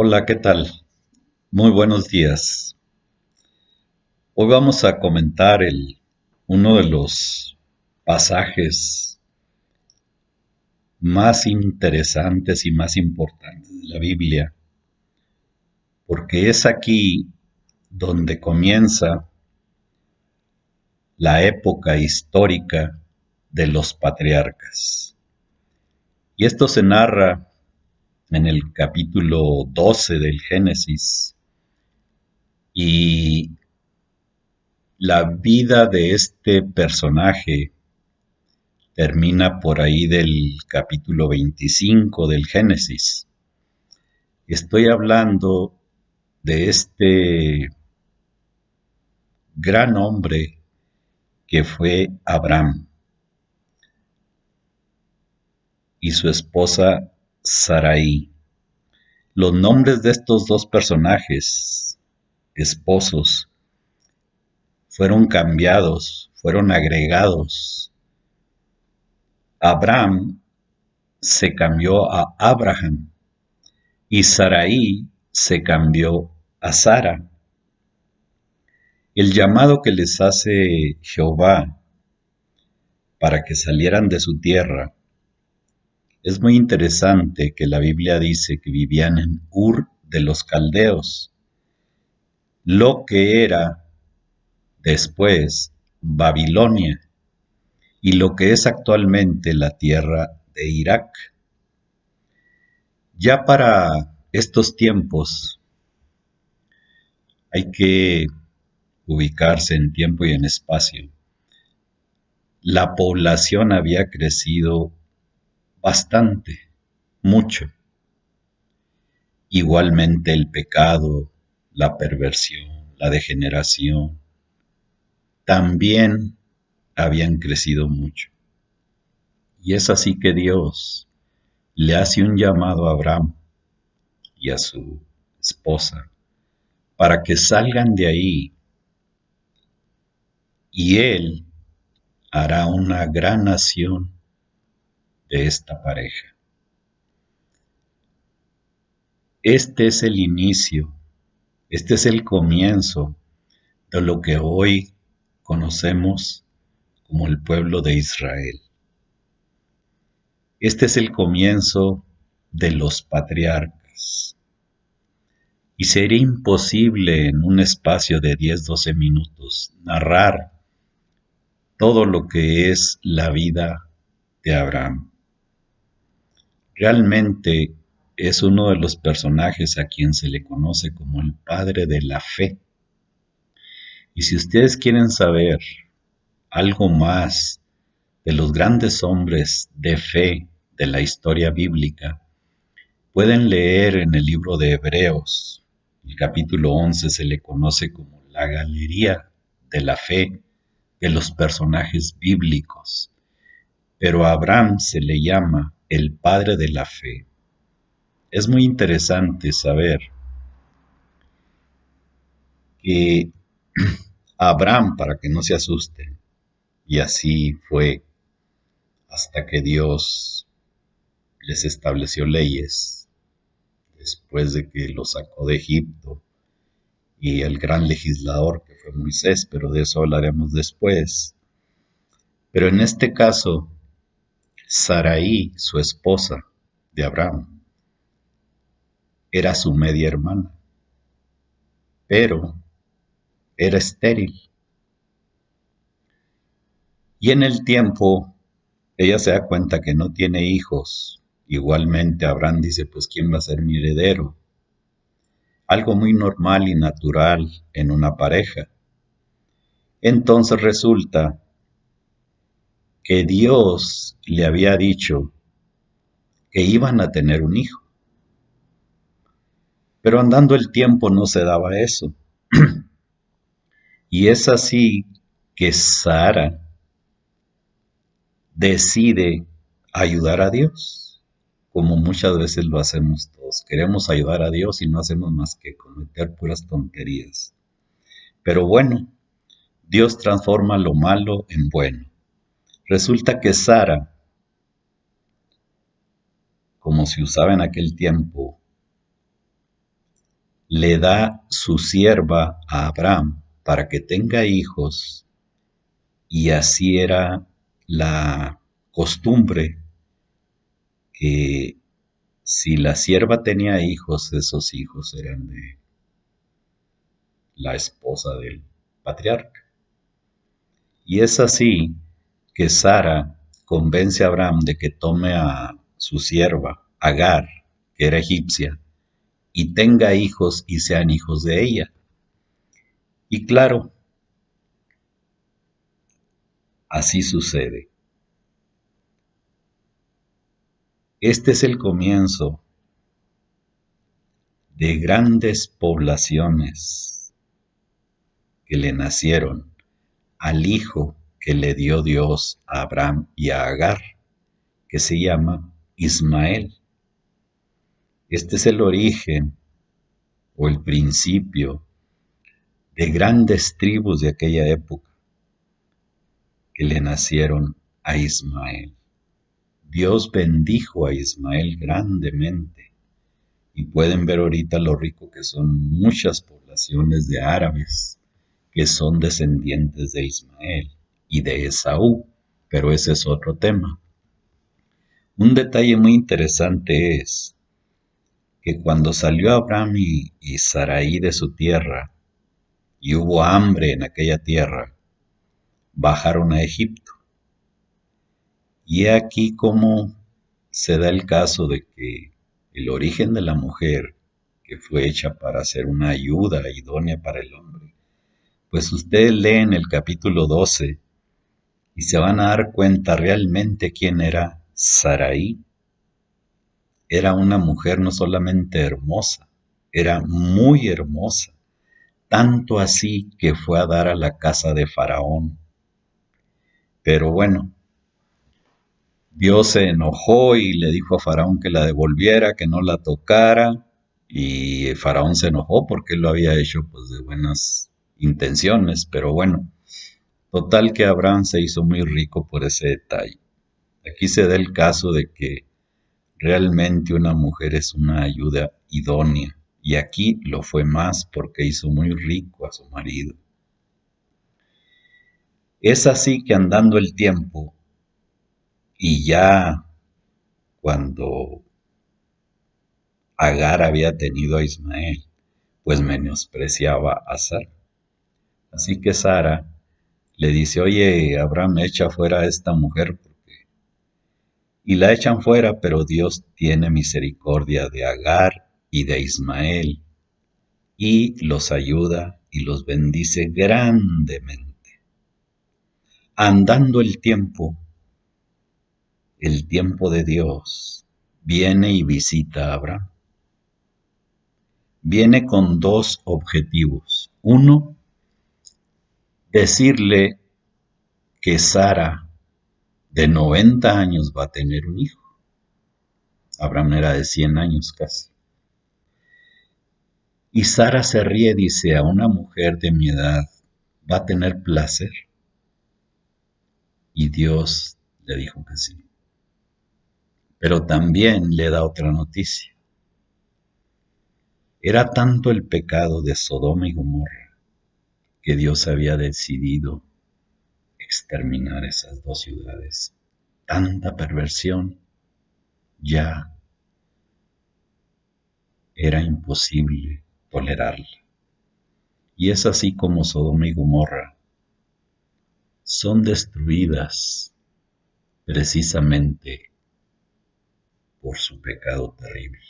Hola, ¿qué tal? Muy buenos días. Hoy vamos a comentar uno de los pasajes más interesantes y más importantes de la Biblia, porque es aquí donde comienza la época histórica de los patriarcas. Y esto se narra en el capítulo 12 del Génesis, y la vida de este personaje termina por ahí del capítulo 25 del Génesis. Estoy hablando de este gran hombre que fue Abraham y su esposa Sarai. Los nombres de estos dos personajes, esposos, fueron cambiados, fueron agregados. Abraham se cambió a Abraham y Sarai se cambió a Sara. El llamado que les hace Jehová para que salieran de su tierra es muy interesante, que la Biblia dice que vivían en Ur de los Caldeos, lo que era después Babilonia y lo que es actualmente la tierra de Irak. Ya para estos tiempos hay que ubicarse en tiempo y en espacio. La población había crecido bastante, mucho. Igualmente el pecado, la perversión, la degeneración, también habían crecido mucho. Y es así que Dios le hace un llamado a Abraham y a su esposa para que salgan de ahí, y él hará una gran nación de esta pareja. Este es el inicio, este es el comienzo de lo que hoy conocemos como el pueblo de Israel. Este es el comienzo de los patriarcas. Y sería imposible en un espacio de 10, 12 minutos narrar todo lo que es la vida de Abraham. Realmente es uno de los personajes a quien se le conoce como el padre de la fe. Y si ustedes quieren saber algo más de los grandes hombres de fe de la historia bíblica, pueden leer en el libro de Hebreos. El capítulo 11 se le conoce como la galería de la fe de los personajes bíblicos, pero a Abraham se le llama el padre de la fe. Es muy interesante saber que Abraham, para que no se asusten, y así fue hasta que Dios les estableció leyes, después de que los sacó de Egipto, y el gran legislador que fue Moisés, pero de eso hablaremos después. Pero en este caso, Sarai, su esposa de Abraham, era su media hermana, pero era estéril. Y en el tiempo, ella se da cuenta que no tiene hijos. Igualmente Abraham dice, pues ¿quién va a ser mi heredero? Algo muy normal y natural en una pareja. Entonces resulta que Dios le había dicho que iban a tener un hijo. Pero andando el tiempo no se daba eso. Y es así que Sara decide ayudar a Dios, como muchas veces lo hacemos todos. Queremos ayudar a Dios y no hacemos más que cometer puras tonterías. Pero bueno, Dios transforma lo malo en bueno. Resulta que Sara, como se usaba en aquel tiempo, le da su sierva a Abraham para que tenga hijos, y así era la costumbre que si la sierva tenía hijos, esos hijos eran de la esposa del patriarca. Y es así que Sara convence a Abraham de que tome a su sierva, Agar, que era egipcia, y tenga hijos y sean hijos de ella. Y claro, así sucede. Este es el comienzo de grandes poblaciones que le nacieron al hijo que le dio Dios a Abraham y a Agar, que se llama Ismael. Este es el origen o el principio de grandes tribus de aquella época que le nacieron a Ismael. Dios bendijo a Ismael grandemente, y pueden ver ahorita lo rico que son muchas poblaciones de árabes que son descendientes de Ismael y de Esaú, pero ese es otro tema. Un detalle muy interesante es que cuando salió Abraham y Sarai de su tierra y hubo hambre en aquella tierra, bajaron a Egipto. Y he aquí cómo se da el caso de que el origen de la mujer, que fue hecha para ser una ayuda idónea para el hombre, pues ustedes leen el capítulo 12 y se van a dar cuenta realmente quién era Sarai. Era una mujer no solamente hermosa, era muy hermosa, tanto así que fue a dar a la casa de Faraón. Pero bueno, Dios se enojó y le dijo a Faraón que la devolviera, que no la tocara, y Faraón se enojó porque él lo había hecho pues de buenas intenciones, pero bueno, total que Abraham se hizo muy rico por ese detalle. Aquí se da el caso de que realmente una mujer es una ayuda idónea, y aquí lo fue más porque hizo muy rico a su marido. Es así que andando el tiempo, y ya cuando Agar había tenido a Ismael, pues menospreciaba a Sara. Así que Sara le dice, oye, Abraham, echa fuera a esta mujer, y la echan fuera, pero Dios tiene misericordia de Agar y de Ismael, y los ayuda y los bendice grandemente. Andando el tiempo de Dios, viene y visita a Abraham. Viene con dos objetivos. Uno, decirle que Sara, de 90 años, va a tener un hijo. Abraham era de 100 años casi. Y Sara se ríe, dice, a una mujer de mi edad va a tener placer. Y Dios le dijo que sí. Pero también le da otra noticia. Era tanto el pecado de Sodoma y Gomorra que Dios había decidido exterminar esas dos ciudades. Tanta perversión ya era imposible tolerarla. Y es así como Sodoma y Gomorra son destruidas precisamente por su pecado terrible.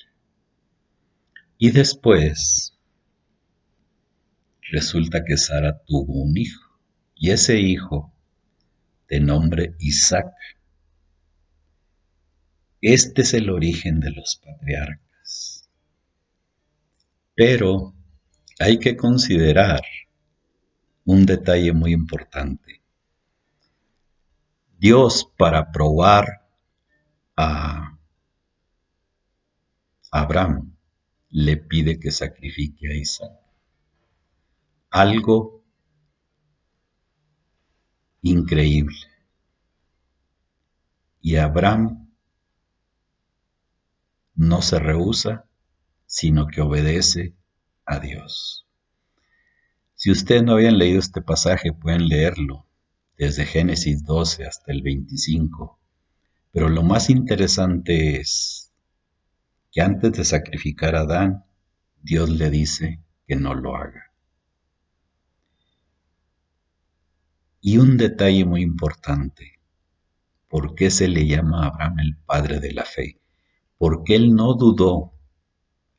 Y después resulta que Sara tuvo un hijo, y ese hijo, de nombre Isaac, este es el origen de los patriarcas. Pero hay que considerar un detalle muy importante. Dios, para probar a Abraham, le pide que sacrifique a Isaac. Algo increíble. Y Abraham no se rehúsa, sino que obedece a Dios. Si ustedes no habían leído este pasaje, pueden leerlo desde Génesis 12 hasta el 25. Pero lo más interesante es que antes de sacrificar a Adán, Dios le dice que no lo haga. Y un detalle muy importante, ¿por qué se le llama a Abraham el padre de la fe? Porque él no dudó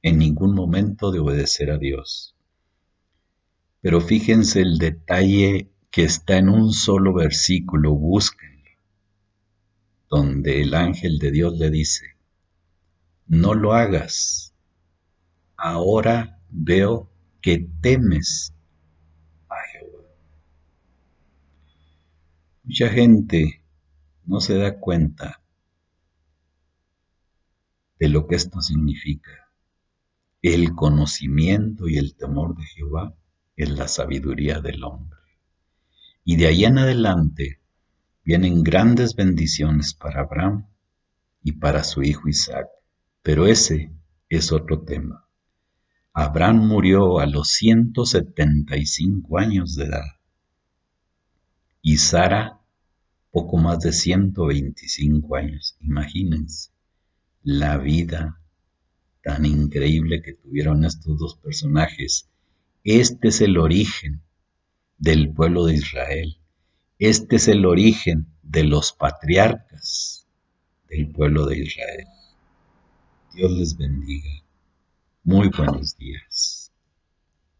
en ningún momento de obedecer a Dios. Pero fíjense el detalle que está en un solo versículo, búsquenlo, donde el ángel de Dios le dice, no lo hagas, ahora veo que temes a Jehová. Mucha gente no se da cuenta de lo que esto significa. El conocimiento y el temor de Jehová es la sabiduría del hombre. Y de ahí en adelante vienen grandes bendiciones para Abraham y para su hijo Isaac. Pero ese es otro tema. Abraham murió a los 175 años de edad y Sara poco más de 125 años. Imagínense la vida tan increíble que tuvieron estos dos personajes. Este es el origen del pueblo de Israel. Este es el origen de los patriarcas del pueblo de Israel. Dios les bendiga. Muy buenos días.